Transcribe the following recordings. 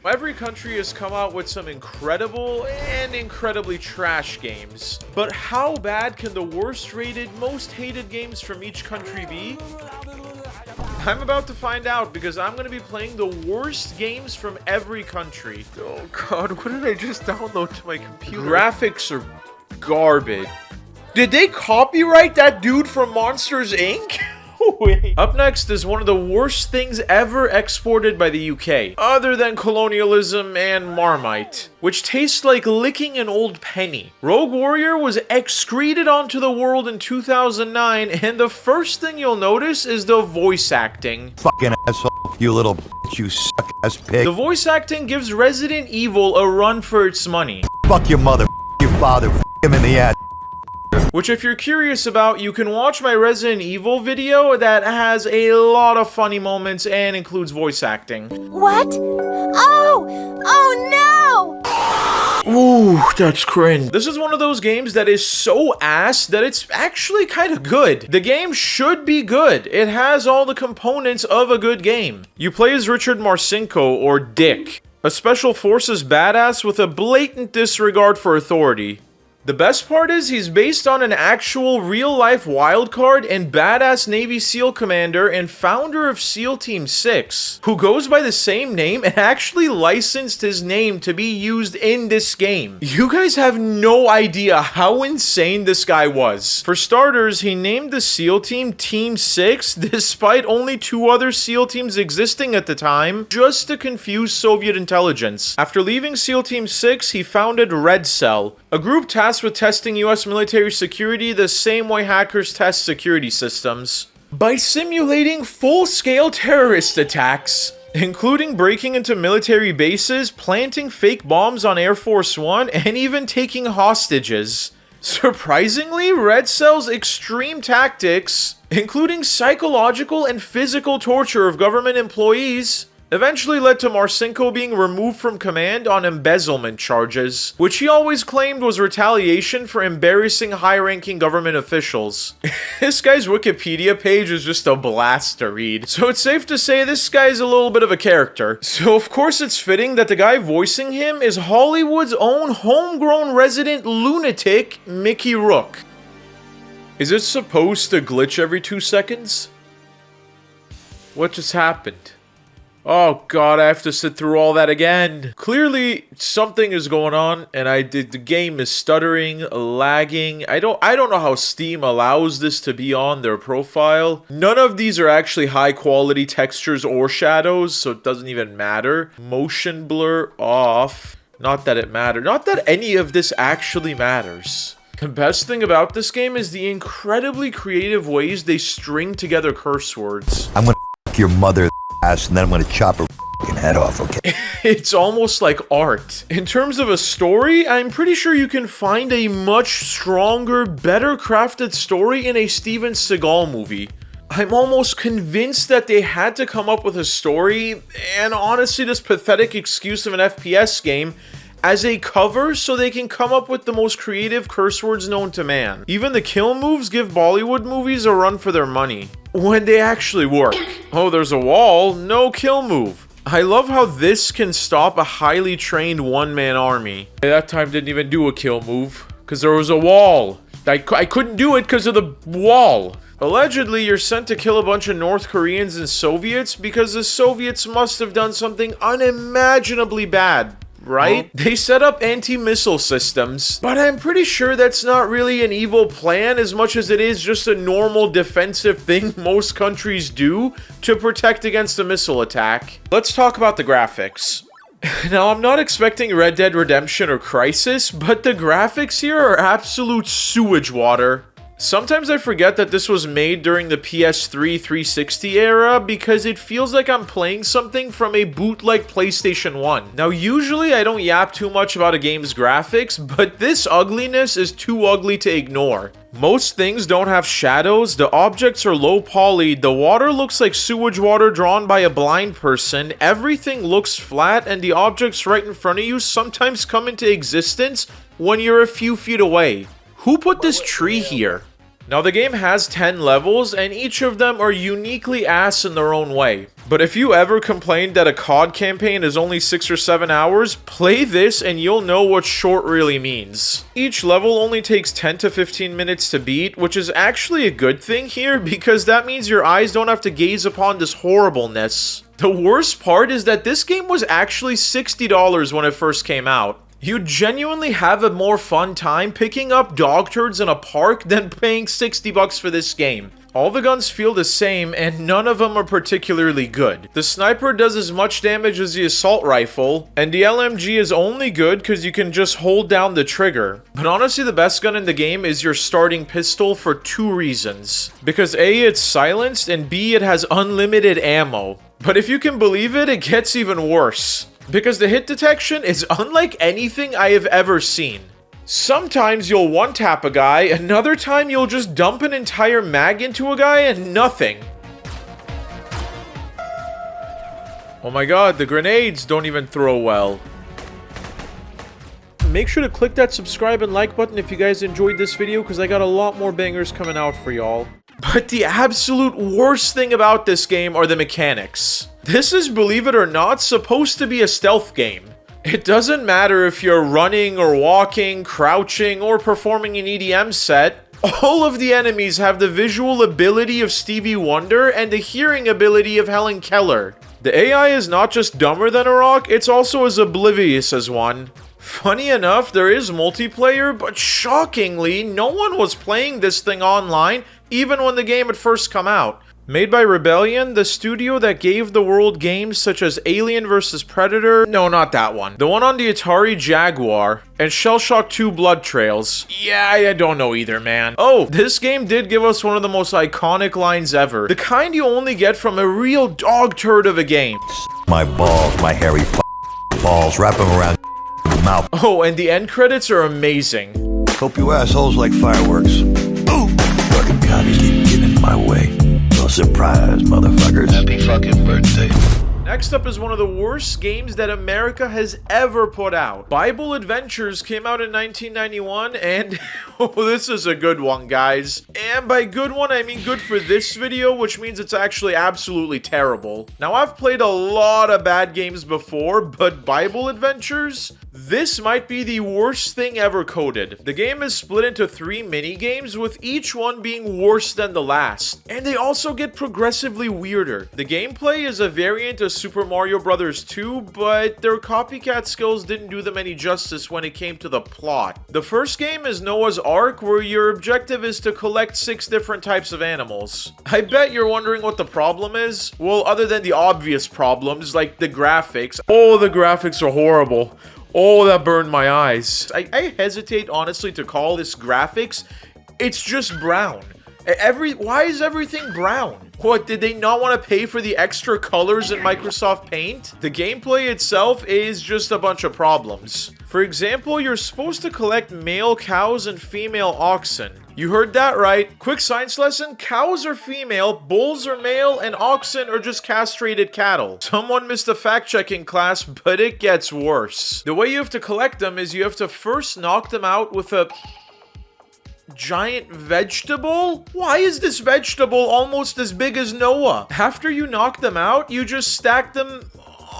Every country has come out with some incredible and incredibly trash games. But how bad can the worst rated, most hated games from each country be? I'm about to find out because I'm going to be playing the worst games from every country. Oh god, what did I just download to my computer? Graphics are garbage. Did they copyright that dude from Monsters Inc.? Wait. Up next is one of the worst things ever exported by the UK, other than colonialism and Marmite, which tastes like licking an old penny. Rogue Warrior was excreted onto the world in 2009, and the first thing you'll notice is the voice acting. Fucking asshole, you little bitch, you suck-ass pig. The voice acting gives Resident Evil a run for its money. Fuck your mother, your father, him in the ass. Which, if you're curious about, you can watch my Resident Evil video that has a lot of funny moments and includes voice acting. What? Oh no! Ooh, that's cringe. This is one of those games that is so ass that it's actually kind of good. The game should be good. It has all the components of a good game. You play as Richard Marcinko, or Dick, a special forces badass with a blatant disregard for authority. The best part is he's based on an actual real-life wildcard and badass Navy SEAL commander and founder of SEAL Team 6, who goes by the same name and actually licensed his name to be used in this game. You guys have no idea how insane this guy was. For starters, he named the SEAL Team Team 6 despite only 2 other SEAL teams existing at the time, just to confuse Soviet intelligence. After leaving SEAL Team 6, he founded Red Cell, a group tasked with testing US military security the same way hackers test security systems. By simulating full-scale terrorist attacks, including breaking into military bases, planting fake bombs on Air Force One, and even taking hostages. Surprisingly, Red Cell's extreme tactics, including psychological and physical torture of government employees, eventually led to Marcinko being removed from command on embezzlement charges, which he always claimed was retaliation for embarrassing high-ranking government officials. This guy's Wikipedia page is just a blast to read, so it's safe to say this guy's a little bit of a character. So of course it's fitting that the guy voicing him is Hollywood's own homegrown resident lunatic, Mickey Rourke. Is it supposed to glitch every 2 seconds? What just happened? Oh god, I have to sit through all that again. Clearly, something is going on, and the game is stuttering, lagging. I don't know how Steam allows this to be on their profile. None of these are actually high quality textures or shadows, so it doesn't even matter. Motion blur off. Not that it mattered. Not that any of this actually matters. The best thing about this game is the incredibly creative ways they string together curse words. I'm gonna f your mother ass and then I'm gonna chop her f***ing head off, okay? It's almost like art. In terms of a story, I'm pretty sure you can find a much stronger, better crafted story in a Steven Seagal movie. I'm almost convinced that they had to come up with a story, and honestly this pathetic excuse of an FPS game, as a cover so they can come up with the most creative curse words known to man. Even the kill moves give Bollywood movies a run for their money, when they actually work. Oh, there's a wall, no kill move. I love how this can stop a highly trained one-man army. That time didn't even do a kill move, because there was a wall. I couldn't do it because of the wall. Allegedly, you're sent to kill a bunch of North Koreans and Soviets because the Soviets must have done something unimaginably bad. Right? They set up anti-missile systems, but I'm pretty sure that's not really an evil plan as much as it is just a normal defensive thing most countries do to protect against a missile attack. Let's talk about the graphics. Now, I'm not expecting Red Dead Redemption or Crysis, but the graphics here are absolute sewage water. Sometimes I forget that this was made during the PS3 360 era because it feels like I'm playing something from a bootleg PlayStation 1. Now, usually I don't yap too much about a game's graphics, but this ugliness is too ugly to ignore. Most things don't have shadows, the objects are low poly, the water looks like sewage water drawn by a blind person, everything looks flat, and the objects right in front of you sometimes come into existence when you're a few feet away. Who put this tree here? Now, the game has 10 levels, and each of them are uniquely ass in their own way. But if you ever complained that a COD campaign is only 6 or 7 hours, play this and you'll know what short really means. Each level only takes 10 to 15 minutes to beat, which is actually a good thing here because that means your eyes don't have to gaze upon this horribleness. The worst part is that this game was actually $60 when it first came out. You genuinely have a more fun time picking up dog turds in a park than paying $60 for this game. All the guns feel the same, and none of them are particularly good. The sniper does as much damage as the assault rifle, and the LMG is only good because you can just hold down the trigger. But honestly, the best gun in the game is your starting pistol for 2 reasons. Because A, it's silenced, and B, it has unlimited ammo. But if you can believe it, it gets even worse. Because the hit detection is unlike anything I have ever seen. Sometimes you'll one-tap a guy, another time you'll just dump an entire mag into a guy and nothing. Oh my god, the grenades don't even throw well. Make sure to click that subscribe and like button if you guys enjoyed this video, because I got a lot more bangers coming out for y'all. But the absolute worst thing about this game are the mechanics. This is, believe it or not, supposed to be a stealth game. It doesn't matter if you're running or walking, crouching, or performing an EDM set. All of the enemies have the visual ability of Stevie Wonder and the hearing ability of Helen Keller. The AI is not just dumber than a rock, it's also as oblivious as one. Funny enough, there is multiplayer, but shockingly, no one was playing this thing online even when the game had first come out. Made by Rebellion, the studio that gave the world games such as Alien vs. Predator, no, not that one. The one on the Atari Jaguar, and Shell Shock 2 Blood Trails. Yeah, I don't know either, man. Oh, this game did give us one of the most iconic lines ever. The kind you only get from a real dog turd of a game. My balls, my hairy balls, wrap them around your mouth. Oh, and the end credits are amazing. Hope you assholes like fireworks. Ooh! Fucking commies keep getting in my way. No surprise, motherfuckers. Happy fucking birthday. Next up is one of the worst games that America has ever put out. Bible Adventures came out in 1991, and oh, this is a good one, guys. And by good one, I mean good for this video, which means it's actually absolutely terrible. Now, I've played a lot of bad games before, but Bible Adventures? This might be the worst thing ever coded. The game is split into 3 mini-games, with each one being worse than the last. And they also get progressively weirder. The gameplay is a variant of Super Mario Bros. 2, but their copycat skills didn't do them any justice when it came to the plot. The first game is Noah's Ark, where your objective is to collect 6 different types of animals. I bet you're wondering what the problem is. Well, other than the obvious problems, like the graphics. Oh, the graphics are horrible. Oh, that burned my eyes. I hesitate, honestly, to call this graphics. It's just brown. Why is everything brown? What, did they not want to pay for the extra colors in Microsoft Paint? The gameplay itself is just a bunch of problems. For example, you're supposed to collect male cows and female oxen. You heard that right. Quick science lesson, cows are female, bulls are male, and oxen are just castrated cattle. Someone missed a fact-checking class, but it gets worse. The way you have to collect them is you have to first knock them out with a giant vegetable? Why is this vegetable almost as big as Noah? After you knock them out, you just stack them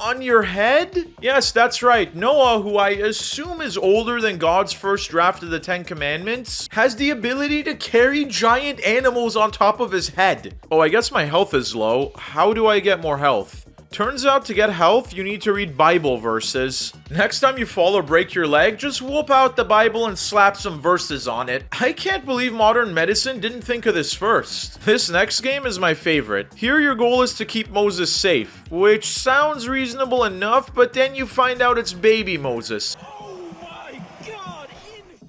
on your head? Yes, that's right. Noah, who I assume is older than God's first draft of the 10 Commandments, has the ability to carry giant animals on top of his head. Oh, I guess my health is low. How do I get more health? Turns out to get health, you need to read Bible verses. Next time you fall or break your leg, just whoop out the Bible and slap some verses on it. I can't believe modern medicine didn't think of this first. This next game is my favorite. Here your goal is to keep Moses safe, which sounds reasonable enough, but then you find out it's baby Moses.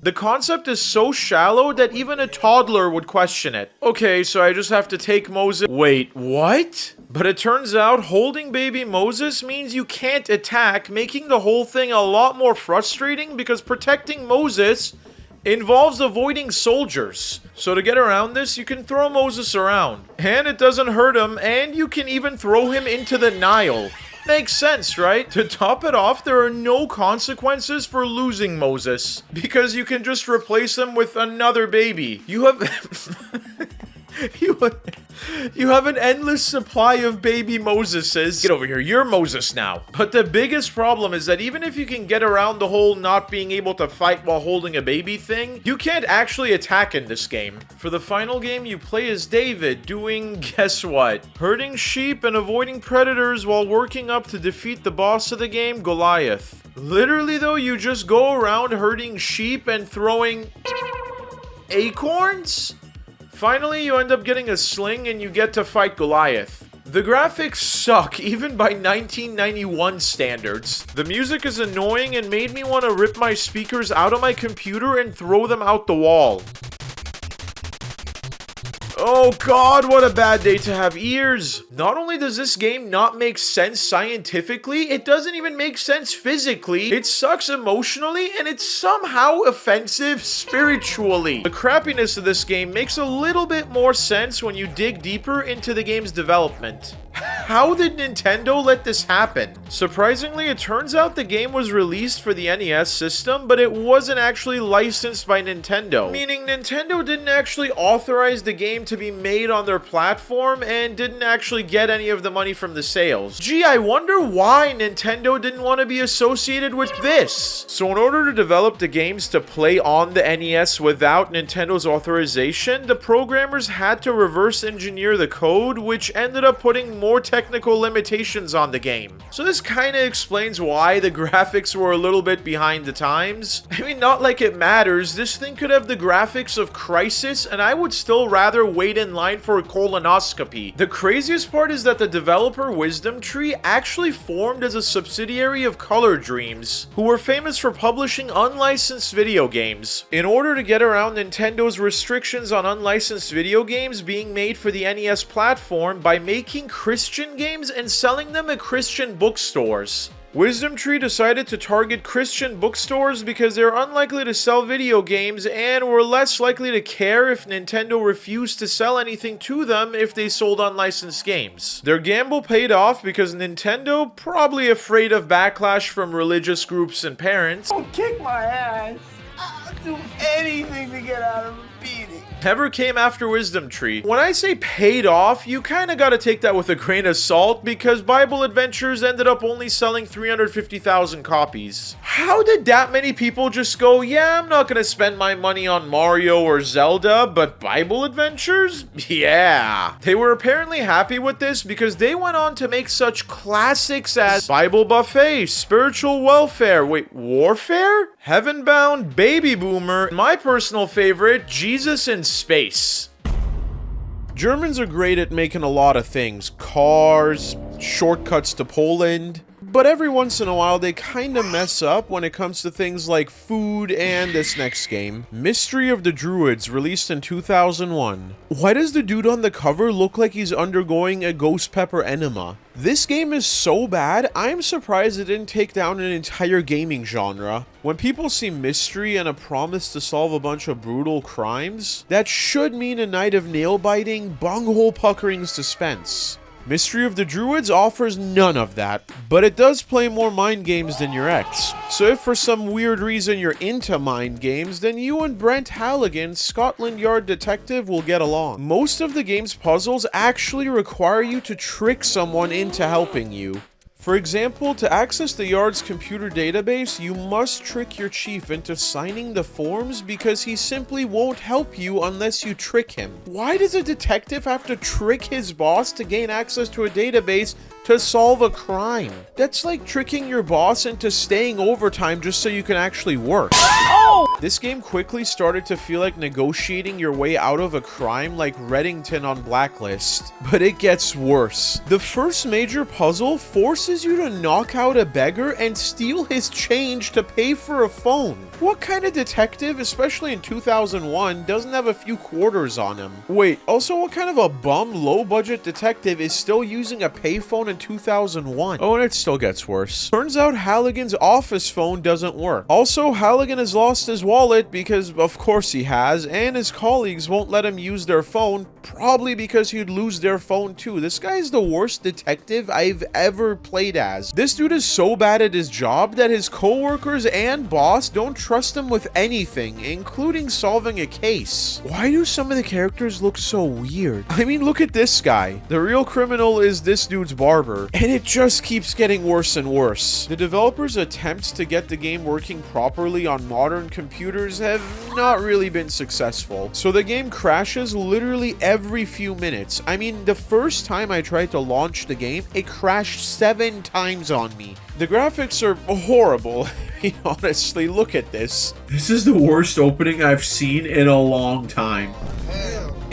The concept is so shallow that even a toddler would question it. Okay, so I just have to take Moses. Wait, what? But it turns out holding baby Moses means you can't attack, making the whole thing a lot more frustrating because protecting Moses involves avoiding soldiers. So to get around this, you can throw Moses around. And it doesn't hurt him, and you can even throw him into the Nile. Makes sense, right? To top it off, there are no consequences for losing Moses, because you can just replace him with another baby. You have... You have an endless supply of baby Moseses. Get over here, you're Moses now. But the biggest problem is that even if you can get around the whole not being able to fight while holding a baby thing, you can't actually attack in this game. For the final game, you play as David, doing guess what? Herding sheep and avoiding predators while working up to defeat the boss of the game, Goliath. Literally though, you just go around herding sheep and throwing acorns? Finally, you end up getting a sling and you get to fight Goliath. The graphics suck, even by 1991 standards. The music is annoying and made me want to rip my speakers out of my computer and throw them out the wall. Oh god, what a bad day to have ears. Not only does this game not make sense scientifically, it doesn't even make sense physically. It sucks emotionally, and it's somehow offensive spiritually. The crappiness of this game makes a little bit more sense when you dig deeper into the game's development. How did Nintendo let this happen? Surprisingly, it turns out the game was released for the NES system, but it wasn't actually licensed by Nintendo. Meaning Nintendo didn't actually authorize the game to be made on their platform and didn't actually get any of the money from the sales. Gee, I wonder why Nintendo didn't want to be associated with this. So in order to develop the games to play on the NES without Nintendo's authorization, the programmers had to reverse engineer the code, which ended up putting more technical limitations on the game. So this kind of explains why the graphics were a little bit behind the times. I mean, not like it matters. This thing could have the graphics of Crysis, and I would still rather wait in line for a colonoscopy. The craziest part is that the developer Wisdom Tree actually formed as a subsidiary of Color Dreams, who were famous for publishing unlicensed video games. In order to get around Nintendo's restrictions on unlicensed video games being made for the NES platform by making Christian games and selling them at Christian bookstores. Wisdom Tree decided to target Christian bookstores because they're unlikely to sell video games and were less likely to care if Nintendo refused to sell anything to them if they sold unlicensed games. Their gamble paid off because Nintendo, probably afraid of backlash from religious groups and parents, Don't kick my ass. I'll do anything to get out of a beating. never came after Wisdom Tree. When I say paid off, you kinda gotta take that with a grain of salt because Bible Adventures ended up only selling 350,000 copies. How did that many people just go, yeah, I'm not gonna spend my money on Mario or Zelda, but Bible Adventures? Yeah. They were apparently happy with this because they went on to make such classics as Bible Buffet, Spiritual Welfare, Warfare? Heavenbound, Baby Boomer, and my personal favorite, Jesus in Space. Germans are great at making a lot of things. Cars, shortcuts to Poland. But every once in a while, they kinda mess up when it comes to things like food and this next game. Mystery of the Druids, released in 2001. Why does the dude on the cover look like he's undergoing a ghost pepper enema? This game is so bad, I'm surprised it didn't take down an entire gaming genre. When people see mystery and a promise to solve a bunch of brutal crimes, that should mean a night of nail-biting, bunghole puckering suspense. Mystery of the Druids offers none of that, but it does play more mind games than your ex. So if for some weird reason you're into mind games, then you and Brent Halligan, Scotland Yard detective, will get along. Most of the game's puzzles actually require you to trick someone into helping you. For example, to access the Yard's computer database, you must trick your chief into signing the forms because he simply won't help you unless you trick him. Why does a detective have to trick his boss to gain access to a database to solve a crime? That's like tricking your boss into staying overtime just so you can actually work. This game quickly started to feel like negotiating your way out of a crime like Reddington on Blacklist. But it gets worse. The first major puzzle forces you to knock out a beggar and steal his change to pay for a phone. What kind of detective, especially in 2001, doesn't have a few quarters on him? Wait, also what kind of a bum, low-budget detective is still using a payphone in 2001? Oh, and it still gets worse. Turns out Halligan's office phone doesn't work. Also, Halligan has lost his wallet because, of course he has, and his colleagues won't let him use their phone probably because he'd lose their phone too. This guy's the worst detective I've ever played as. This dude is so bad at his job that his coworkers and boss don't trust him with anything, including solving a case. Why do some of the characters look so weird? I mean, look at this guy. The real criminal is this dude's barber, and it just keeps getting worse and worse. The developers' attempts to get the game working properly on modern computers have not really been successful. So the game crashes literally every few minutes. I mean, the first time I tried to launch the game, it crashed 7 times on me. The graphics are horrible. Honestly, look at this. This is the worst opening I've seen in a long time.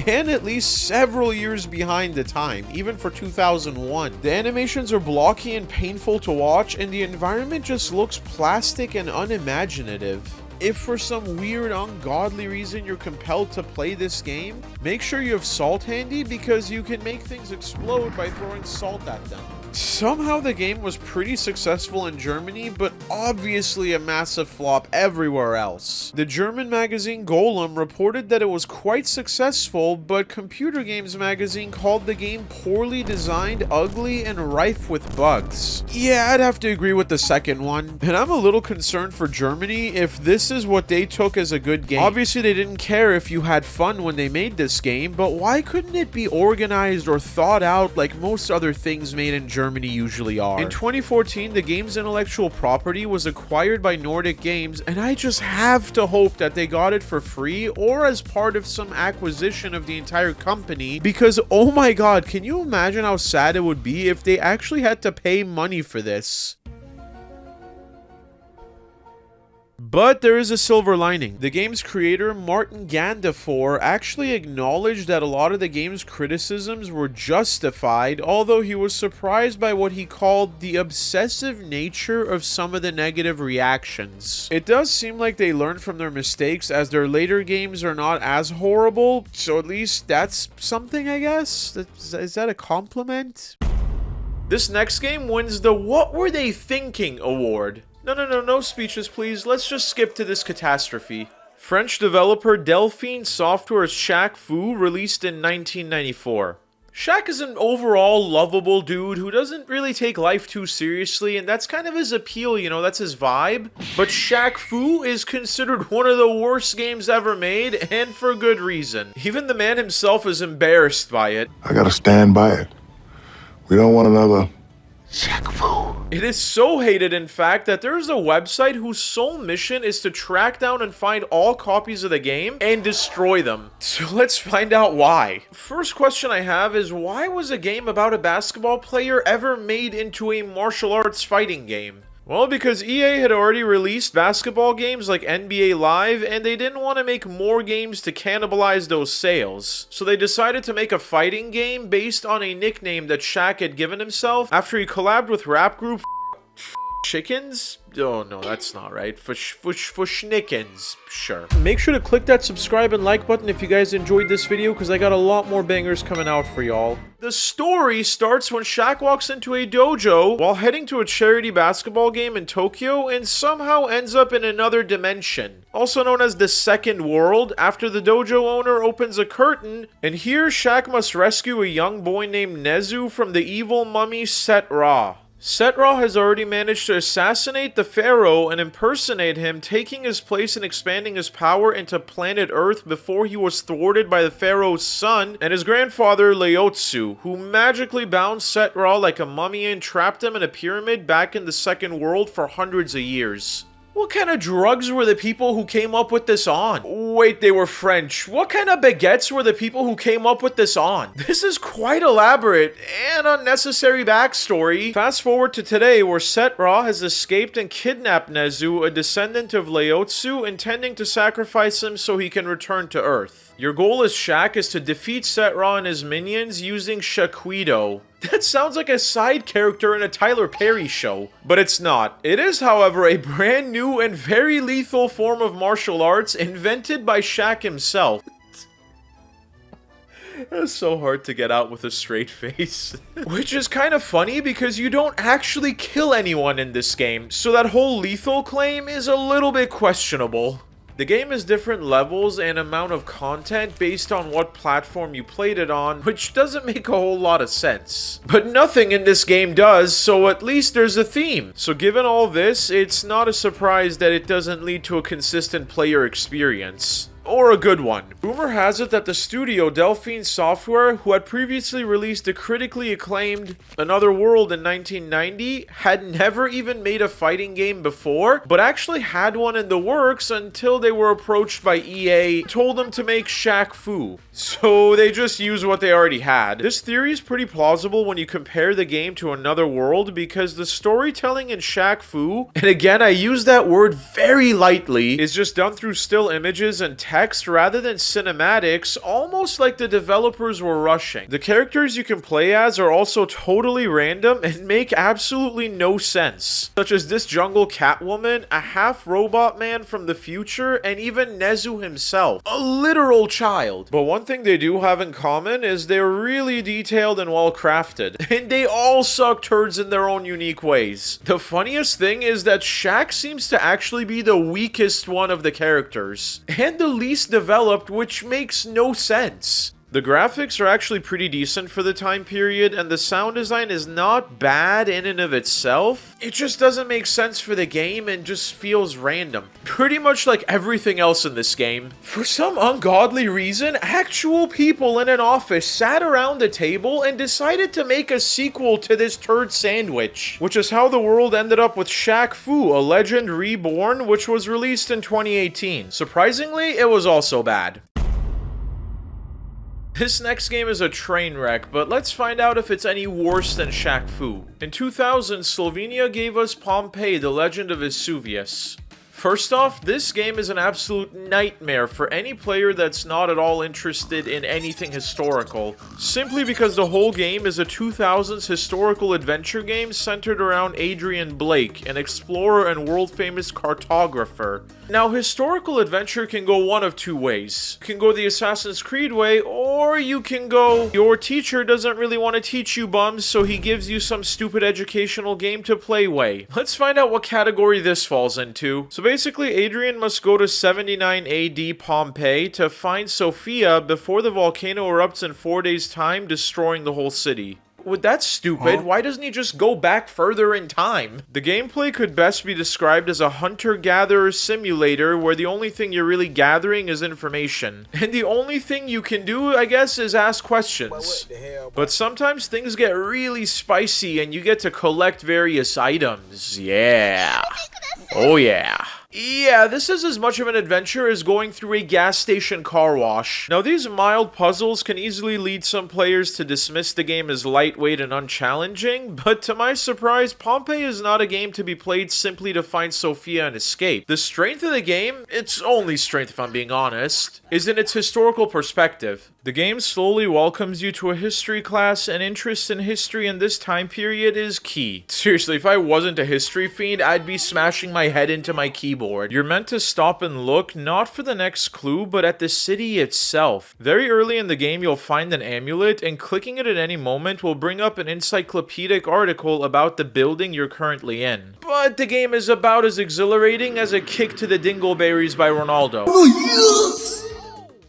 And at least several years behind the time, even for 2001. The animations are blocky and painful to watch, and the environment just looks plastic and unimaginative. If for some weird, ungodly reason you're compelled to play this game, make sure you have salt handy because you can make things explode by throwing salt at them. Somehow the game was pretty successful in Germany, but obviously a massive flop everywhere else. The German magazine Golem reported that it was quite successful, but Computer Games magazine called the game poorly designed, ugly, and rife with bugs. Yeah, I'd have to agree with the second one. And I'm a little concerned for Germany if this is what they took as a good game. Obviously they didn't care if you had fun when they made this game, but why couldn't it be organized or thought out like most other things made in Germany usually are? In 2014, the game's intellectual property was acquired by Nordic Games, and I just have to hope that they got it for free or as part of some acquisition of the entire company, because oh my god, can you imagine how sad it would be if they actually had to pay money for this? But there is a silver lining. The game's creator, Martin Gandafor, actually acknowledged that a lot of the game's criticisms were justified, although he was surprised by what he called the obsessive nature of some of the negative reactions. It does seem like they learned from their mistakes, as their later games are not as horrible, so at least that's something, I guess? Is that a compliment? This next game wins the What Were They Thinking award. No speeches, please. Let's just skip to this catastrophe. French developer Delphine Software's Shaq Fu released in 1994. Shaq is an overall lovable dude who doesn't really take life too seriously, and that's kind of his appeal, you know, that's his vibe. But Shaq Fu is considered one of the worst games ever made, and for good reason. Even the man himself is embarrassed by it. I gotta stand by it. We don't want another Shaq Fu. It is so hated, in fact, that there is a website whose sole mission is to track down and find all copies of the game and destroy them. So let's find out why. First question I have is, why was a game about a basketball player ever made into a martial arts fighting game? Well, because EA had already released basketball games like NBA Live, and they didn't want to make more games to cannibalize those sales. So they decided to make a fighting game based on a nickname that Shaq had given himself after he collabed with rap group Chickens? Oh no, that's not right. Fushnickens. Sure. Make sure to click that subscribe and like button if you guys enjoyed this video, because I got a lot more bangers coming out for y'all. The story starts when Shaq walks into a dojo while heading to a charity basketball game in Tokyo and somehow ends up in another dimension, also known as the second world, after the dojo owner opens a curtain, and here Shaq must rescue a young boy named Nezu from the evil mummy Set Ra. Set Ra has already managed to assassinate the pharaoh and impersonate him, taking his place and expanding his power into planet Earth before he was thwarted by the pharaoh's son and his grandfather Laotsu, who magically bound Set Ra like a mummy and trapped him in a pyramid back in the second world for hundreds of years. What kind of drugs were the people who came up with this on? Wait, they were French. What kind of baguettes were the people who came up with this on? This is quite elaborate and unnecessary backstory. Fast forward to today, where Set Ra has escaped and kidnapped Nezu, a descendant of Laotsu, intending to sacrifice him so he can return to Earth. Your goal as Shaq is to defeat Set Ra and his minions using Shaquido. That sounds like a side character in a Tyler Perry show, but it's not. It is, however, a brand new and very lethal form of martial arts invented by Shaq himself. It's so hard to get out with a straight face. Which is kind of funny because you don't actually kill anyone in this game, so that whole lethal claim is a little bit questionable. The game has different levels and amount of content based on what platform you played it on, which doesn't make a whole lot of sense. But nothing in this game does, so at least there's a theme. So given all this, it's not a surprise that it doesn't lead to a consistent player experience. Or a good one. Rumor has it that the studio Delphine Software, who had previously released the critically acclaimed Another World in 1990, had never even made a fighting game before, but actually had one in the works until they were approached by EA, told them to make Shaq Fu. So they just used what they already had. This theory is pretty plausible when you compare the game to Another World, because the storytelling in Shaq Fu, and again I use that word very lightly, is just done through still images and text rather than cinematics, almost like the developers were rushing. The characters you can play as are also totally random and make absolutely no sense, such as this jungle Catwoman, a half robot man from the future, and even Nezu himself, a literal child. But one thing they do have in common is they're really detailed and well crafted, and they all suck turds in their own unique ways. The funniest thing is that Shaq seems to actually be the weakest one of the characters, and the least developed, which makes no sense. The graphics are actually pretty decent for the time period, and the sound design is not bad in and of itself. It just doesn't make sense for the game and just feels random. Pretty much like everything else in this game. For some ungodly reason, actual people in an office sat around a table and decided to make a sequel to this turd sandwich, which is how the world ended up with Shaq Fu, a Legend Reborn, which was released in 2018. Surprisingly, it was also bad. This next game is a train wreck, but let's find out if it's any worse than Shaq Fu. In 2000, Slovenia gave us Pompeii, the Legend of Vesuvius. First off, this game is an absolute nightmare for any player that's not at all interested in anything historical, simply because the whole game is a 2000s historical adventure game centered around Adrian Blake, an explorer and world-famous cartographer. Now, historical adventure can go one of two ways. You can go the Assassin's Creed way, or you can go, your teacher doesn't really want to teach you bums, so he gives you some stupid educational game to play way. Let's find out what category this falls into. So basically, Adrian must go to 79 AD Pompeii to find Sophia before the volcano erupts in 4 days' time, destroying the whole city. With that stupid, why doesn't he just go back further in time? The gameplay could best be described as a hunter-gatherer simulator where the only thing you're really gathering is information. And the only thing you can do, I guess, is ask questions. But sometimes things get really spicy and you get to collect various items. Yeah. Oh yeah. Yeah, this is as much of an adventure as going through a gas station car wash. Now, these mild puzzles can easily lead some players to dismiss the game as lightweight and unchallenging, but to my surprise, Pompeii is not a game to be played simply to find Sophia and escape. The strength of the game, its only strength if I'm being honest, is in its historical perspective. The game slowly welcomes you to a history class, and interest in history in this time period is key. Seriously, if I wasn't a history fiend, I'd be smashing my head into my keyboard. You're meant to stop and look, not for the next clue, but at the city itself. Very early in the game, you'll find an amulet, and clicking it at any moment will bring up an encyclopedic article about the building you're currently in. But the game is about as exhilarating as a kick to the dingleberries by Ronaldo.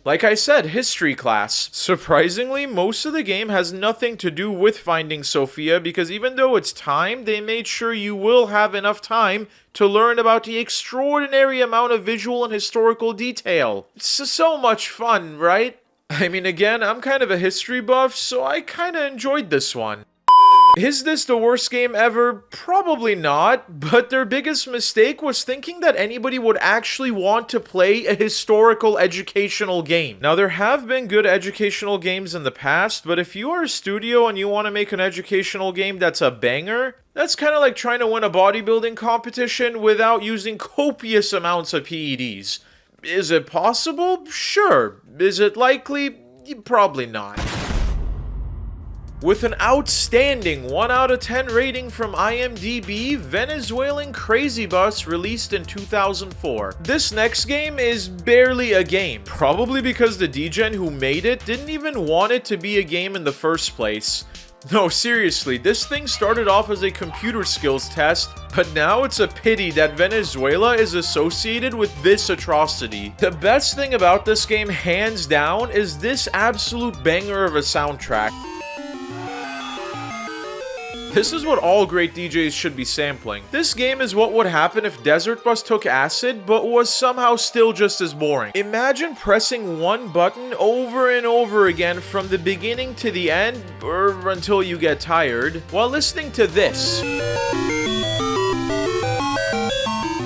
Like I said, history class. Surprisingly, most of the game has nothing to do with finding Sophia, because even though it's timed, they made sure you will have enough time to learn about the extraordinary amount of visual and historical detail. It's so much fun, right? I mean, again, I'm kind of a history buff, so I kind of enjoyed this one. Is this the worst game ever? Probably not, but their biggest mistake was thinking that anybody would actually want to play a historical educational game. Now, there have been good educational games in the past, but if you are a studio and you want to make an educational game that's a banger, that's kind of like trying to win a bodybuilding competition without using copious amounts of PEDs. Is it possible? Sure. Is it likely? Probably not. With an outstanding 1 out of 10 rating from IMDb, Venezuelan Crazy Bus released in 2004. This next game is barely a game, probably because the degen who made it didn't even want it to be a game in the first place. No, seriously, this thing started off as a computer skills test, but now it's a pity that Venezuela is associated with this atrocity. The best thing about this game, hands down, is this absolute banger of a soundtrack. This is what all great DJs should be sampling. This game is what would happen if Desert Bus took acid, but was somehow still just as boring. Imagine pressing one button over and over again from the beginning to the end, or until you get tired, while listening to this.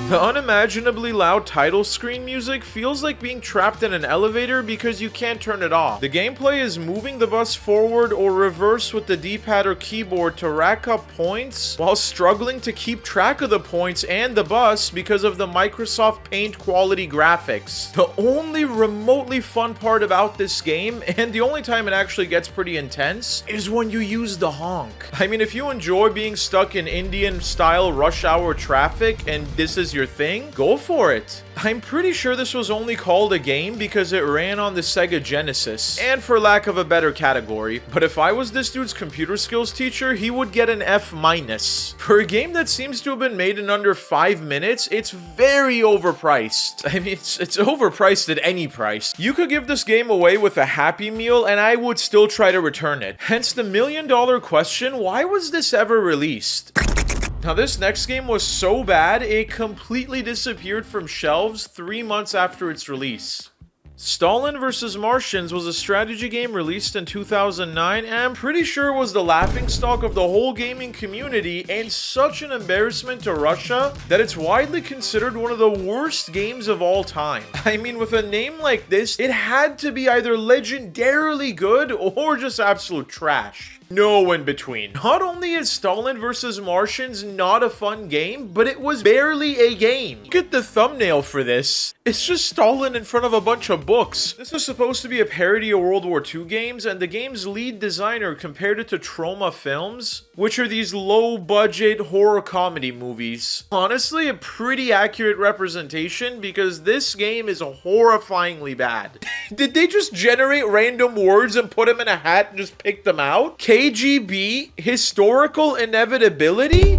The unimaginably loud title screen music feels like being trapped in an elevator because you can't turn it off. The gameplay is moving the bus forward or reverse with the D-pad or keyboard to rack up points while struggling to keep track of the points and the bus because of the Microsoft Paint quality graphics. The only remotely fun part about this game, and the only time it actually gets pretty intense, is when you use the honk. I mean, if you enjoy being stuck in Indian-style rush hour traffic and this is your thing, go for it. I'm pretty sure this was only called a game because it ran on the Sega Genesis, and for lack of a better category, but if I was this dude's computer skills teacher, he would get an F-. For a game that seems to have been made in under 5 minutes, it's very overpriced. I mean, it's overpriced at any price. You could give this game away with a Happy Meal, and I would still try to return it. Hence the million-dollar question, why was this ever released? Now, this next game was so bad, it completely disappeared from shelves 3 months after its release. Stalin vs. Martians was a strategy game released in 2009, and I'm pretty sure it was the laughingstock of the whole gaming community and such an embarrassment to Russia that it's widely considered one of the worst games of all time. I mean, with a name like this, it had to be either legendarily good or just absolute trash. No in between. Not only is Stalin vs. Martians not a fun game, but it was barely a game. Look at the thumbnail for this. It's just Stalin in front of a bunch of books. This is supposed to be a parody of World War II games, and the game's lead designer compared it to Troma Films, which are these low-budget horror comedy movies. Honestly, a pretty accurate representation because this game is horrifyingly bad. Did they just generate random words and put them in a hat and just pick them out? KGB, historical inevitability?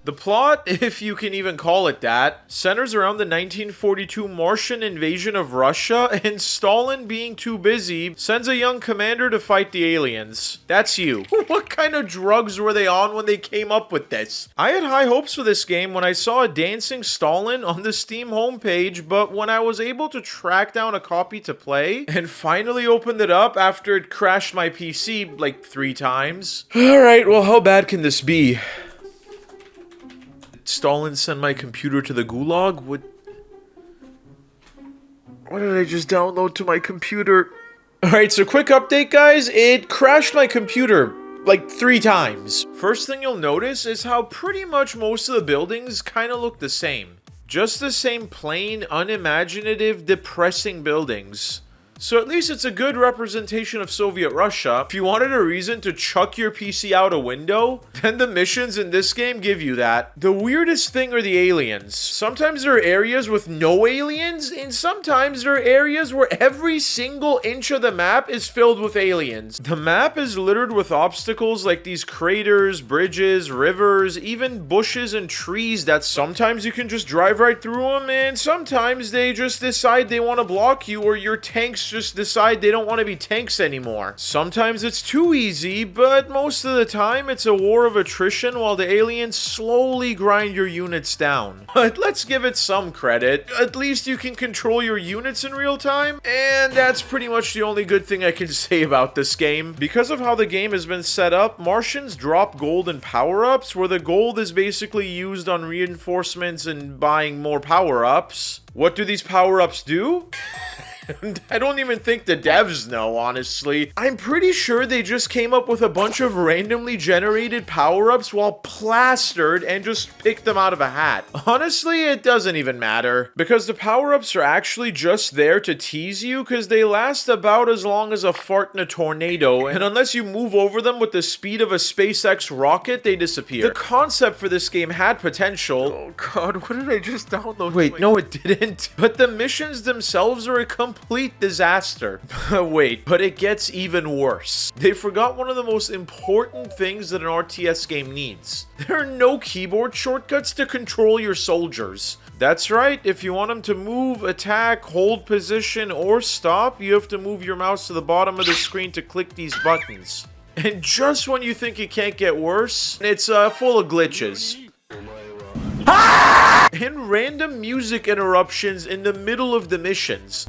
The plot, if you can even call it that, centers around the 1942 Martian invasion of Russia, and Stalin, being too busy, sends a young commander to fight the aliens. That's you. What kind of drugs were they on when they came up with this? I had high hopes for this game when I saw a dancing Stalin on the Steam homepage, but when I was able to track down a copy to play, and finally opened it up after it crashed my PC like 3 times. Alright, well, how bad can this be? Stalin send my computer to the gulag? What did I just download to my computer? Alright, so quick update, guys. It crashed my computer like 3 times. First thing you'll notice is how pretty much most of the buildings kind of look the same. Just the same plain, unimaginative, depressing buildings. So at least it's a good representation of Soviet Russia. If you wanted a reason to chuck your PC out a window, then the missions in this game give you that. The weirdest thing are the aliens. Sometimes there are areas with no aliens, and sometimes there are areas where every single inch of the map is filled with aliens. The map is littered with obstacles like these craters, bridges, rivers, even bushes and trees that sometimes you can just drive right through them, and sometimes they just decide they want to block you, or your tanks just decide they don't want to be tanks anymore. Sometimes it's too easy, but most of the time it's a war of attrition while the aliens slowly grind your units down. But let's give it some credit. At least you can control your units in real time, and that's pretty much the only good thing I can say about this game. Because of how the game has been set up, Martians drop gold and power-ups, where the gold is basically used on reinforcements and buying more power-ups. What do these power-ups do? I don't even think the devs know, honestly. I'm pretty sure they just came up with a bunch of randomly generated power-ups while plastered and just picked them out of a hat. Honestly, it doesn't even matter, because the power-ups are actually just there to tease you, because they last about as long as a fart in a tornado, and unless you move over them with the speed of a SpaceX rocket, they disappear. The concept for this game had potential. Oh god, what did I just download? Wait, no it didn't. But the missions themselves are a complete complete disaster. Wait, but it gets even worse. They forgot one of the most important things that an RTS game needs. There are no keyboard shortcuts to control your soldiers. That's right, if you want them to move, attack, hold position, or stop, you have to move your mouse to the bottom of the screen to click these buttons. And just when you think it can't get worse, it's full of glitches. And random music interruptions in the middle of the missions.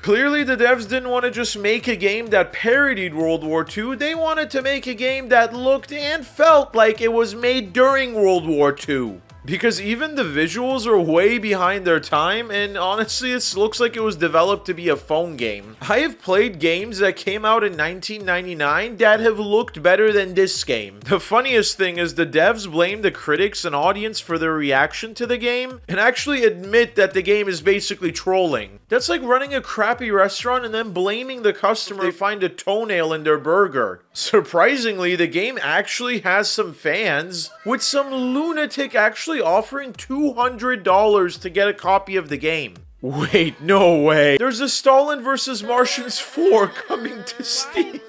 Clearly, the devs didn't want to just make a game that parodied World War II, they wanted to make a game that looked and felt like it was made during World War II. Because even the visuals are way behind their time, and honestly, this looks like it was developed to be a phone game. I have played games that came out in 1999 that have looked better than this game. The funniest thing is the devs blame the critics and audience for their reaction to the game, and actually admit that the game is basically trolling. That's like running a crappy restaurant and then blaming the customer they find a toenail in their burger. Surprisingly, the game actually has some fans, with some lunatic actually offering $200 to get a copy of the game. Wait, no way. There's a Stalin vs. Martians 4 coming to Steam.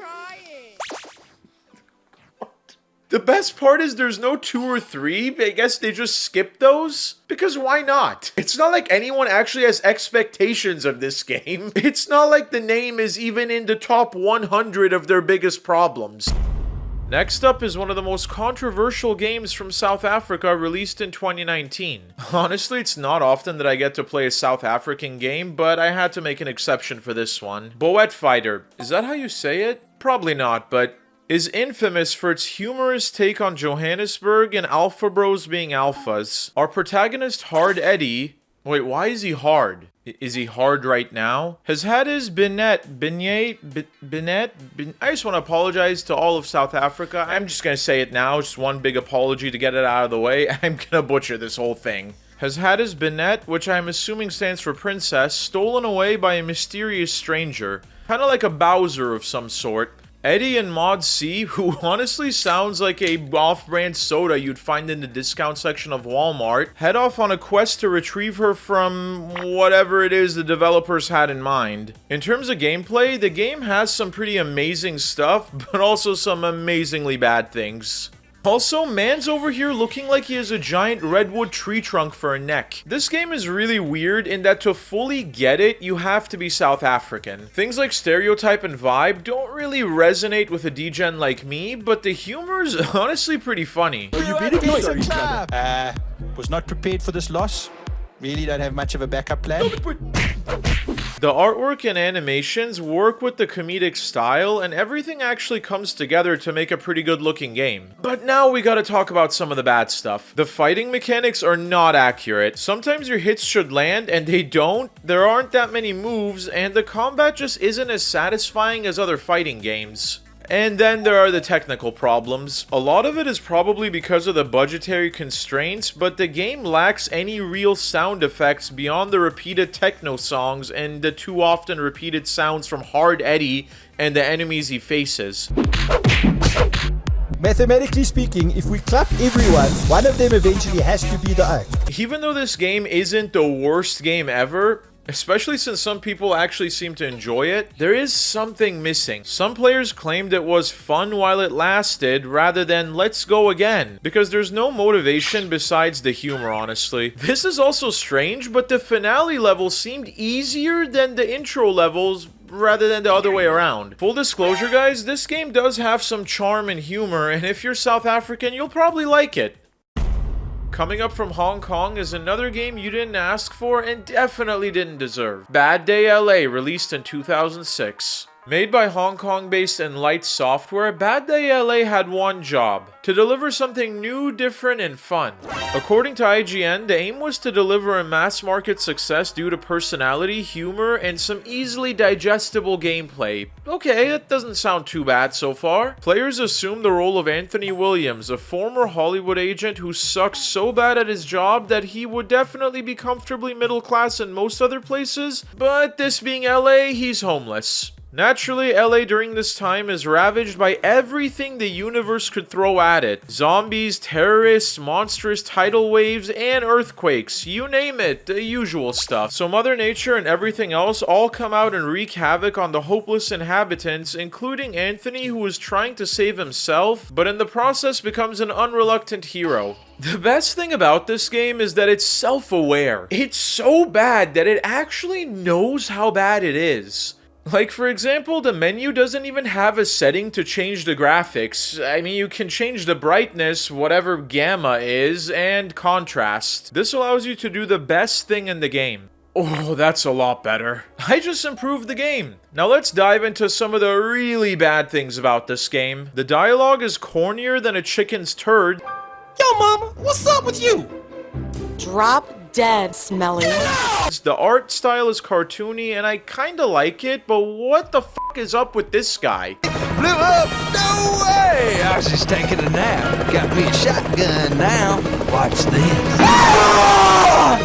The best part is there's no 2 or 3. I guess they just skipped those. Because why not? It's not like anyone actually has expectations of this game. It's not like the name is even in the top 100 of their biggest problems. Next up is one of the most controversial games from South Africa released in 2019. Honestly, it's not often that I get to play a South African game, but I had to make an exception for this one. Boet Fighter. Is that how you say it? Probably not, but is infamous for its humorous take on Johannesburg and Alpha Bros being alphas. Our protagonist, Hard Eddie... Wait, why is he hard? Is he hard right now? Has had his I just want to apologize to all of South Africa. I'm just going to say it now. Just one big apology to get it out of the way. I'm going to butcher this whole thing. Has had his Binet, which I'm assuming stands for princess, stolen away by a mysterious stranger. Kind of like a Bowser of some sort. Eddie and Mod C, who honestly sounds like a off-brand soda you'd find in the discount section of Walmart, head off on a quest to retrieve her from whatever it is the developers had in mind. In terms of gameplay, the game has some pretty amazing stuff, but also some amazingly bad things. Also, man's over here looking like he has a giant redwood tree trunk for a neck. This game is really weird in that to fully get it, you have to be South African. Things like stereotype and vibe don't really resonate with a degen like me, but the humor is honestly pretty funny. You better be sorry, brother. Was not prepared for this loss. Really don't have much of a backup plan. The artwork and animations work with the comedic style, and everything actually comes together to make a pretty good looking game. But now we gotta talk about some of the bad stuff. The fighting mechanics are not accurate. Sometimes your hits should land, and they don't. There aren't that many moves, and the combat just isn't as satisfying as other fighting games. And then there are the technical problems. A lot of it is probably because of the budgetary constraints, but the game lacks any real sound effects beyond the repeated techno songs and the too often repeated sounds from Hard Eddie and the enemies he faces. Mathematically speaking, if we clap everyone, one of them eventually has to be the oak. Even though this game isn't the worst game ever, especially since some people actually seem to enjoy it, there is something missing. Some players claimed it was fun while it lasted, rather than let's go again, because there's no motivation besides the humor, honestly. This is also strange, but the finale level seemed easier than the intro levels, rather than the other way around. Full disclosure, guys, this game does have some charm and humor, and if you're South African, you'll probably like it. Coming up from Hong Kong is another game you didn't ask for and definitely didn't deserve. Bad Day LA, released in 2006. Made by Hong Kong-based Enlight Software, Bad Day LA had one job: to deliver something new, different, and fun. According to IGN, the aim was to deliver a mass-market success due to personality, humor, and some easily digestible gameplay. Okay, that doesn't sound too bad so far. Players assume the role of Anthony Williams, a former Hollywood agent who sucks so bad at his job that he would definitely be comfortably middle class in most other places, but this being LA, he's homeless. Naturally, LA during this time is ravaged by everything the universe could throw at it. Zombies, terrorists, monstrous tidal waves, and earthquakes. You name it, the usual stuff. So Mother Nature and everything else all come out and wreak havoc on the hopeless inhabitants, including Anthony, who is trying to save himself, but in the process becomes an unreluctant hero. The best thing about this game is that it's self-aware. It's so bad that it actually knows how bad it is. Like, for example, the menu doesn't even have a setting to change the graphics. I mean, you can change the brightness, whatever gamma is, and contrast. This allows you to do the best thing in the game. Oh, that's a lot better. I just improved the game. Now let's dive into some of the really bad things about this game. The dialogue is cornier than a chicken's turd. Yo, mama, what's up with you? Drop dead, Smelly. The art style is cartoony and I kinda like it, but what the fuck is up with this guy? Blew up? No way! I was just taking a nap. Got me a shotgun now. Watch this.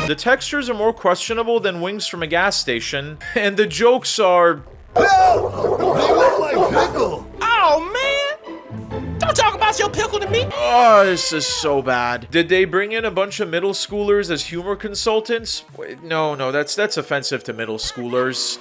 The textures are more questionable than wings from a gas station, and the jokes are... Help! They look like pickle. Oh, man! Don't talk about your pickle to me. Oh, this is so bad. Did they bring in a bunch of middle schoolers as humor consultants? Wait, no, that's offensive to middle schoolers.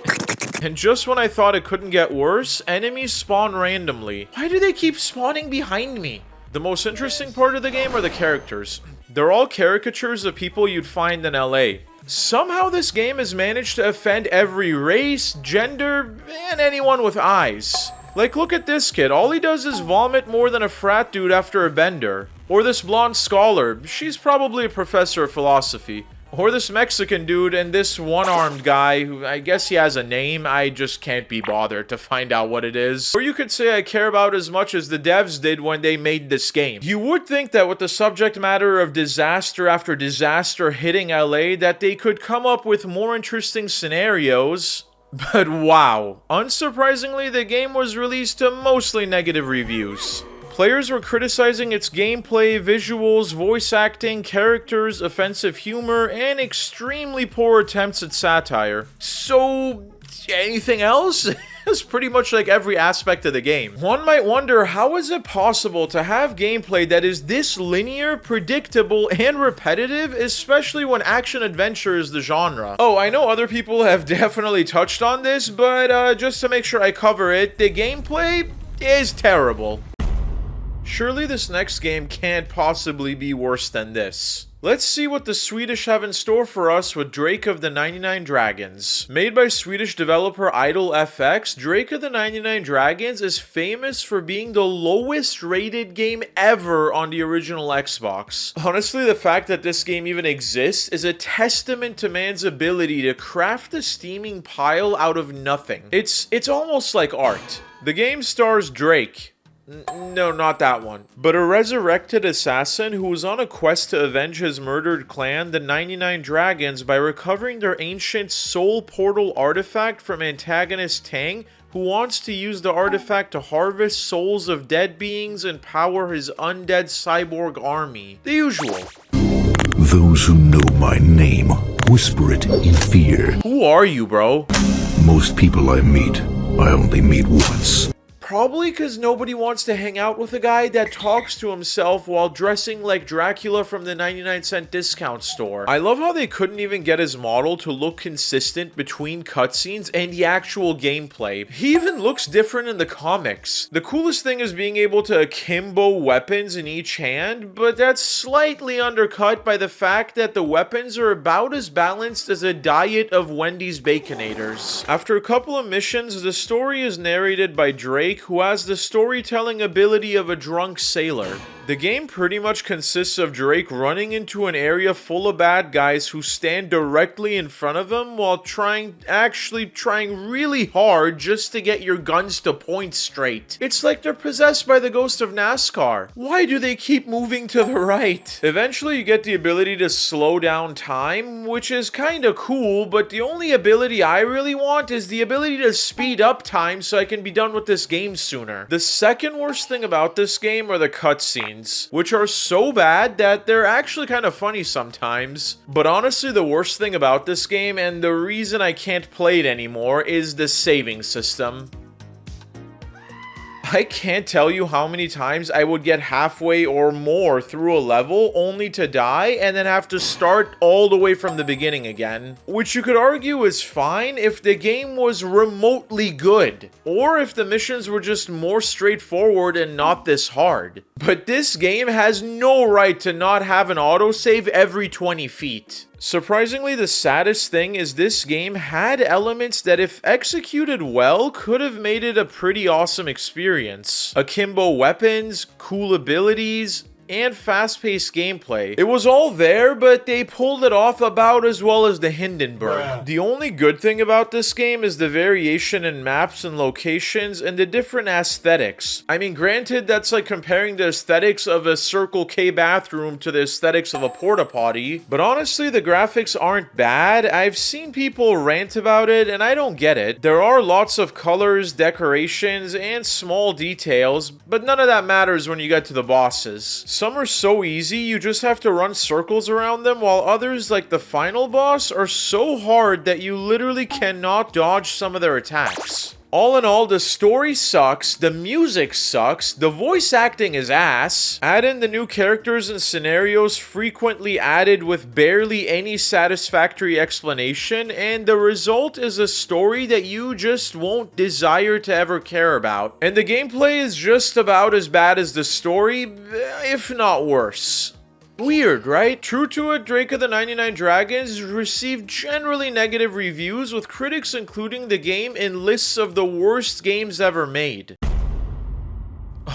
And just when I thought it couldn't get worse, enemies spawn randomly. Why do they keep spawning behind me? The most interesting part of the game are the characters. They're all caricatures of people you'd find in LA. Somehow this game has managed to offend every race, gender, and anyone with eyes. Like, look at this kid. All he does is vomit more than a frat dude after a bender. Or this blonde scholar. She's probably a professor of philosophy. Or this Mexican dude and this one-armed guy who I guess he has a name. I just can't be bothered to find out what it is. Or you could say I care about as much as the devs did when they made this game. You would think that with the subject matter of disaster after disaster hitting LA that they could come up with more interesting scenarios. But wow, unsurprisingly, the game was released to mostly negative reviews. Players were criticizing its gameplay, visuals, voice acting, characters, offensive humor, and extremely poor attempts at satire. So, anything else? It's pretty much like every aspect of the game. One might wonder, how is it possible to have gameplay that is this linear, predictable, and repetitive, especially when action-adventure is the genre? Oh, I know other people have definitely touched on this, but just to make sure I cover it, the gameplay is terrible. Surely this next game can't possibly be worse than this. Let's see what the Swedish have in store for us with Drake of the 99 Dragons. Made by Swedish developer Idle FX, Drake of the 99 Dragons is famous for being the lowest rated game ever on the original Xbox. Honestly, the fact that this game even exists is a testament to man's ability to craft a steaming pile out of nothing. It's almost like art. The game stars Drake. No, not that one. But a resurrected assassin who was on a quest to avenge his murdered clan, the 99 Dragons, by recovering their ancient soul portal artifact from antagonist Tang, who wants to use the artifact to harvest souls of dead beings and power his undead cyborg army. The usual. Those who know my name whisper it in fear. Who are you, bro? Most people I meet, I only meet once. Probably because nobody wants to hang out with a guy that talks to himself while dressing like Dracula from the 99-cent discount store. I love how they couldn't even get his model to look consistent between cutscenes and the actual gameplay. He even looks different in the comics. The coolest thing is being able to akimbo weapons in each hand, but that's slightly undercut by the fact that the weapons are about as balanced as a diet of Wendy's Baconators. After a couple of missions, the story is narrated by Drake, who has the storytelling ability of a drunk sailor. The game pretty much consists of Drake running into an area full of bad guys who stand directly in front of him while trying really hard just to get your guns to point straight. It's like they're possessed by the ghost of NASCAR. Why do they keep moving to the right? Eventually you get the ability to slow down time, which is kinda cool, but the only ability I really want is the ability to speed up time so I can be done with this game sooner. The second worst thing about this game are the cutscenes. designs, which are so bad that they're actually kind of funny sometimes. But honestly, the worst thing about this game, and the reason I can't play it anymore, is the saving system. I can't tell you how many times I would get halfway or more through a level only to die and then have to start all the way from the beginning again. Which you could argue is fine if the game was remotely good, or if the missions were just more straightforward and not this hard. But this game has no right to not have an autosave every 20 feet. Surprisingly, the saddest thing is this game had elements that, if executed well, could have made it a pretty awesome experience. Akimbo weapons, cool abilities, and fast-paced gameplay. It was all there, but they pulled it off about as well as the Hindenburg. The only good thing about this game is the variation in maps and locations and the different aesthetics. I mean, granted, that's like comparing the aesthetics of a Circle K bathroom to the aesthetics of a porta potty, but honestly, the graphics aren't bad. I've seen people rant about it, and I don't get it. There are lots of colors, decorations, and small details, but none of that matters when you get to the bosses. Some are so easy, you just have to run circles around them, while others, like the final boss, are so hard that you literally cannot dodge some of their attacks. All in all, the story sucks, the music sucks, the voice acting is ass. Add in the new characters and scenarios frequently added with barely any satisfactory explanation, and the result is a story that you just won't desire to ever care about. And the gameplay is just about as bad as the story, if not worse. Weird, right? True to it, Drake of the 99 Dragons received generally negative reviews, with critics including the game in lists of the worst games ever made.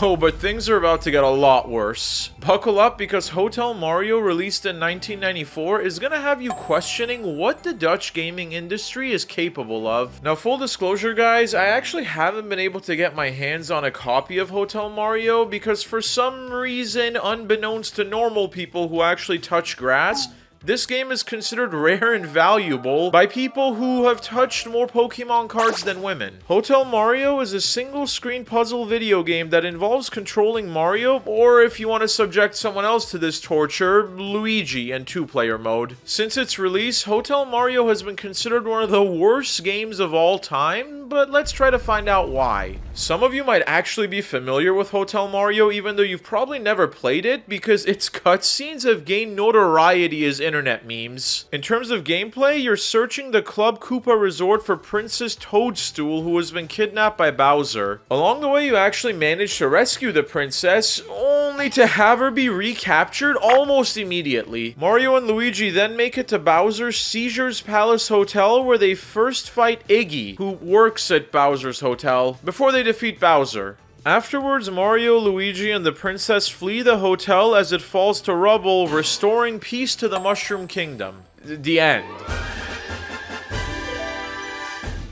Oh, but things are about to get a lot worse. Buckle up, because Hotel Mario, released in 1994, is gonna have you questioning what the Dutch gaming industry is capable of. Now, full disclosure, guys, I actually haven't been able to get my hands on a copy of Hotel Mario because for some reason, unbeknownst to normal people who actually touch grass, this game is considered rare and valuable by people who have touched more Pokemon cards than women. Hotel Mario is a single-screen puzzle video game that involves controlling Mario, or if you want to subject someone else to this torture, Luigi in two-player mode. Since its release, Hotel Mario has been considered one of the worst games of all time, but let's try to find out why. Some of you might actually be familiar with Hotel Mario, even though you've probably never played it, because its cutscenes have gained notoriety as internet memes. In terms of gameplay, you're searching the Club Koopa Resort for Princess Toadstool, who has been kidnapped by Bowser. Along the way, you actually manage to rescue the princess, only to have her be recaptured almost immediately. Mario and Luigi then make it to Bowser's Seizures Palace Hotel, where they first fight Iggy, who works at Bowser's hotel, before they defeat Bowser. Afterwards, Mario, Luigi, and the princess flee the hotel as it falls to rubble, restoring peace to the Mushroom Kingdom. The end.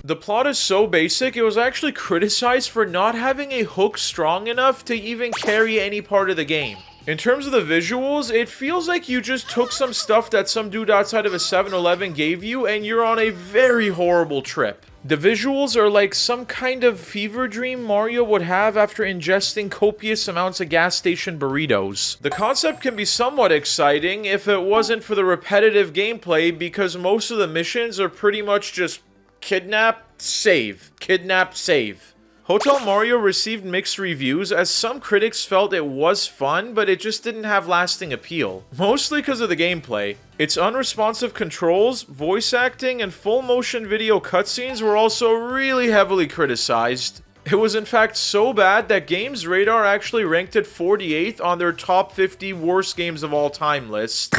The plot is so basic, it was actually criticized for not having a hook strong enough to even carry any part of the game. In terms of the visuals, it feels like you just took some stuff that some dude outside of a 7-Eleven gave you and you're on a very horrible trip. The visuals are like some kind of fever dream Mario would have after ingesting copious amounts of gas station burritos. The concept can be somewhat exciting if it wasn't for the repetitive gameplay, because most of the missions are pretty much just kidnap, save, kidnap, save. Hotel Mario received mixed reviews, as some critics felt it was fun, but it just didn't have lasting appeal. Mostly because of the gameplay. Its unresponsive controls, voice acting, and full motion video cutscenes were also really heavily criticized. It was in fact so bad that Games Radar actually ranked it 48th on their top 50 worst games of all time list.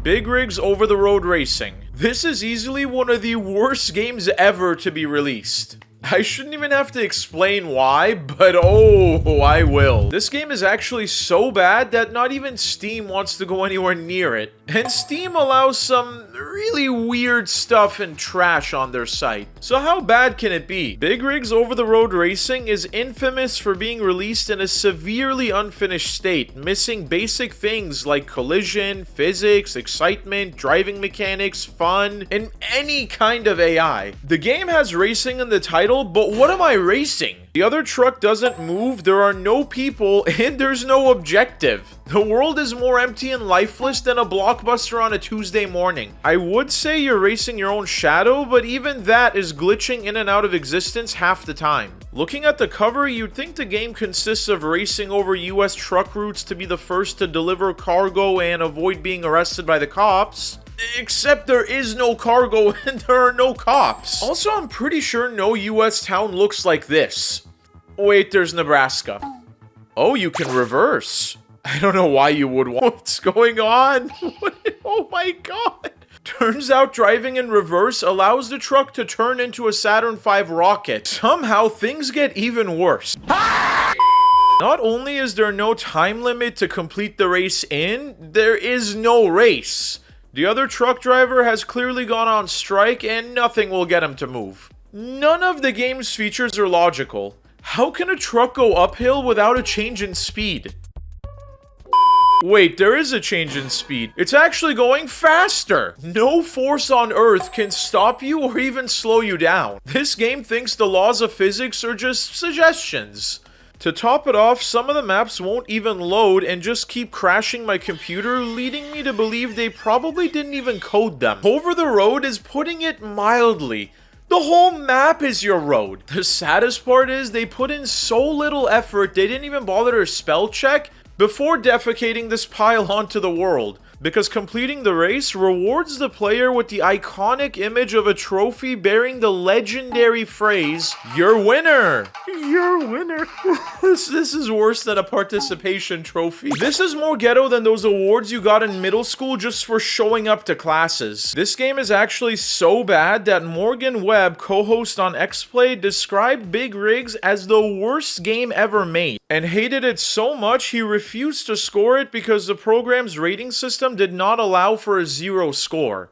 Big Rigs Over the Road Racing. This is easily one of the worst games ever to be released. I shouldn't even have to explain why, but oh, I will. This game is actually so bad that not even Steam wants to go anywhere near it. And Steam allows some really weird stuff and trash on their site. So how bad can it be? Big Rigs Over the Road Racing is infamous for being released in a severely unfinished state, missing basic things like collision, physics, excitement, driving mechanics, fun, and any kind of AI. The game has racing in the title, but what am I racing? The other truck doesn't move, there are no people, and there's no objective. The world is more empty and lifeless than a Blockbuster on a Tuesday morning. I would say you're racing your own shadow, but even that is glitching in and out of existence half the time. Looking at the cover, you'd think the game consists of racing over US truck routes to be the first to deliver cargo and avoid being arrested by the cops. Except there is no cargo and there are no cops. Also, I'm pretty sure no US town looks like this. Wait, there's Nebraska. Oh, you can reverse. I don't know why you would want. What's going on? Oh my god. Turns out driving in reverse allows the truck to turn into a Saturn V rocket. Somehow things get even worse. Not only is there no time limit to complete the race in, there is no race. The other truck driver has clearly gone on strike and nothing will get him to move. None of the game's features are logical. How can a truck go uphill without a change in speed? Wait, there is a change in speed. It's actually going faster. No force on Earth can stop you or even slow you down. This game thinks the laws of physics are just suggestions. To top it off, some of the maps won't even load and just keep crashing my computer, leading me to believe they probably didn't even code them. Over the road is putting it mildly. The whole map is your road. The saddest part is they put in so little effort they didn't even bother to spell check before defecating this pile onto the world. Because completing the race rewards the player with the iconic image of a trophy bearing the legendary phrase, "You're winner!" You're winner. This is worse than a participation trophy. This is more ghetto than those awards you got in middle school just for showing up to classes. This game is actually so bad that Morgan Webb, co-host on X-Play, described Big Rigs as the worst game ever made, and hated it so much he refused to score it because the program's rating system did not allow for a 0 score.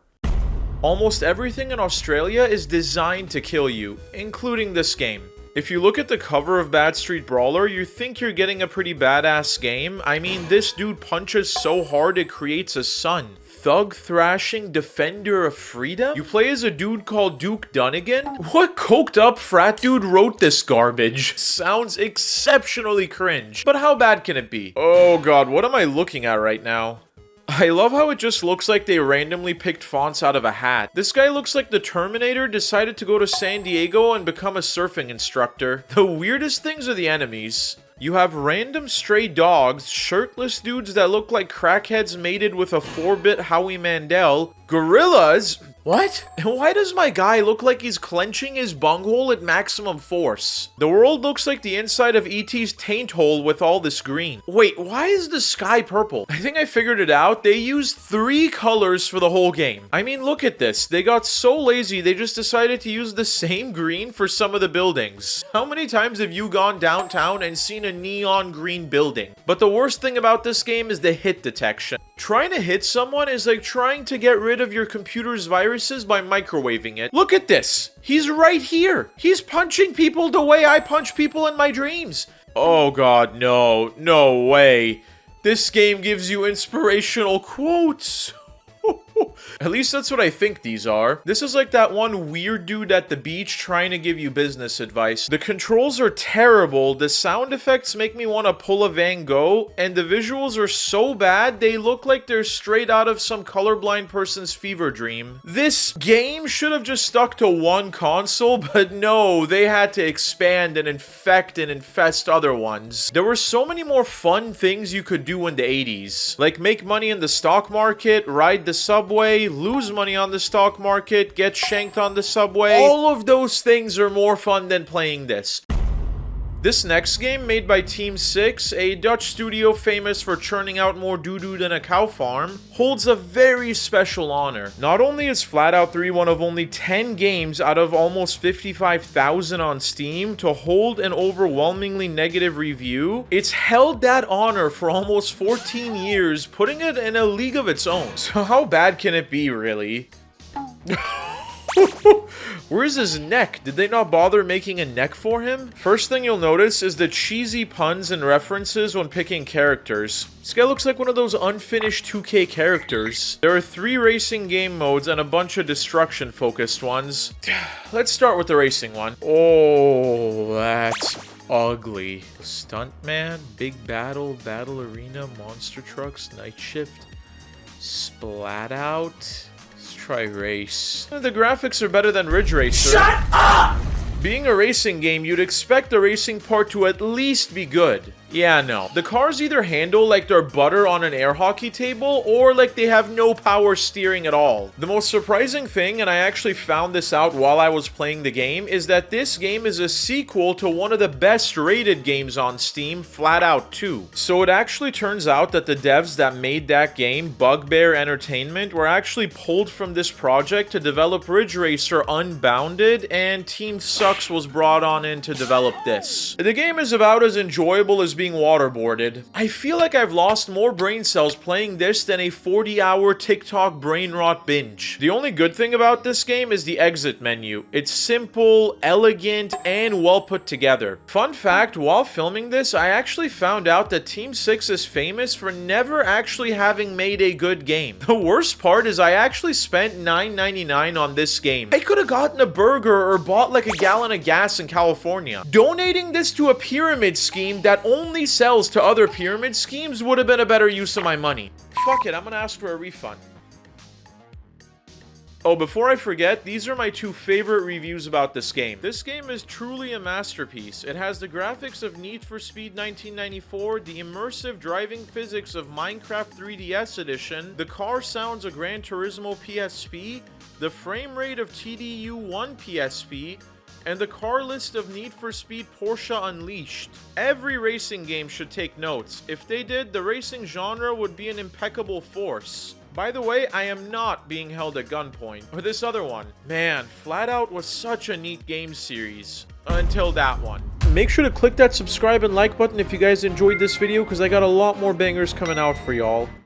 Almost everything in Australia is designed to kill you, including this game. If you look at the cover of Bad Street Brawler, you think you're getting a pretty badass game. I mean, this dude punches so hard it creates a sun. Thug thrashing defender of freedom? You play as a dude called Duke Dunnigan? What coked up frat dude wrote this garbage? Sounds exceptionally cringe. But how bad can it be? Oh god, what am I looking at right now? I love how it just looks like they randomly picked fonts out of a hat. This guy looks like the Terminator decided to go to San Diego and become a surfing instructor. The weirdest things are the enemies. You have random stray dogs, shirtless dudes that look like crackheads mated with a 4-bit Howie Mandel, gorillas. What? And why does my guy look like he's clenching his bunghole at maximum force? The world looks like the inside of E.T.'s taint hole with all this green. Wait, why is the sky purple? I think I figured it out. They used 3 colors for the whole game. I mean, look at this. They got so lazy, they just decided to use the same green for some of the buildings. How many times have you gone downtown and seen a neon green building? But the worst thing about this game is the hit detection. Trying to hit someone is like trying to get rid of your computer's viruses by microwaving it. Look at this. He's right here. He's punching people the way I punch people in my dreams. Oh god, no. No way. This game gives you inspirational quotes. At least that's what I think these are. This is like that one weird dude at the beach trying to give you business advice. The controls are terrible, the sound effects make me want to pull a Van Gogh, and the visuals are so bad they look like they're straight out of some colorblind person's fever dream. This game should have just stuck to one console, but no, they had to expand and infect and infest other ones. There were so many more fun things you could do in the 80s, like make money in the stock market, ride the subway, lose money on the stock market, get shanked on the subway. All of those things are more fun than playing this. This next game, made by Team 6, a Dutch studio famous for churning out more doo-doo than a cow farm, holds a very special honor. Not only is Flat Out 3 one of only 10 games out of almost 55,000 on Steam to hold an overwhelmingly negative review, it's held that honor for almost 14 years, putting it in a league of its own. So how bad can it be, really? Where's his neck? Did they not bother making a neck for him? First thing you'll notice is the cheesy puns and references when picking characters. This guy looks like one of those unfinished 2K characters. There are 3 racing game modes and a bunch of destruction focused ones. Let's start with the racing one. Oh, that's ugly. Stuntman, Big Battle, Battle Arena, Monster Trucks, Night Shift, Splat Out. Let's try Race. The graphics are better than Ridge Racer. Shut up! Being a racing game, you'd expect the racing part to at least be good. Yeah, no. The cars either handle like they're butter on an air hockey table, or like they have no power steering at all. The most surprising thing, and I actually found this out while I was playing the game, is that this game is a sequel to one of the best rated games on Steam, Flat Out 2. So it actually turns out that the devs that made that game, Bugbear Entertainment, were actually pulled from this project to develop Ridge Racer Unbounded, and Team Sucks was brought on in to develop this. The game is about as enjoyable as being waterboarded. I feel like I've lost more brain cells playing this than a 40-hour TikTok brain rot binge. The only good thing about this game is the exit menu. It's simple, elegant, and well put together. Fun fact, while filming this, I actually found out that Team 6 is famous for never actually having made a good game. The worst part is I actually spent $9.99 on this game. I could have gotten a burger or bought like a gallon of gas in California. Donating this to a pyramid scheme that only sells to other pyramid schemes would have been a better use of my money. Fuck it, I'm gonna ask for a refund. Oh, before I forget, these are my 2 favorite reviews about this game. This game is truly a masterpiece. It has the graphics of Need for Speed 1994, the immersive driving physics of Minecraft 3DS Edition, the car sounds of Gran Turismo PSP, the frame rate of TDU 1 PSP, and the car list of Need for Speed Porsche Unleashed. Every racing game should take notes. If they did, the racing genre would be an impeccable force. By the way, I am not being held at gunpoint. Or this other one. Man, Flat Out was such a neat game series. Until that one. Make sure to click that subscribe and like button if you guys enjoyed this video, because I got a lot more bangers coming out for y'all.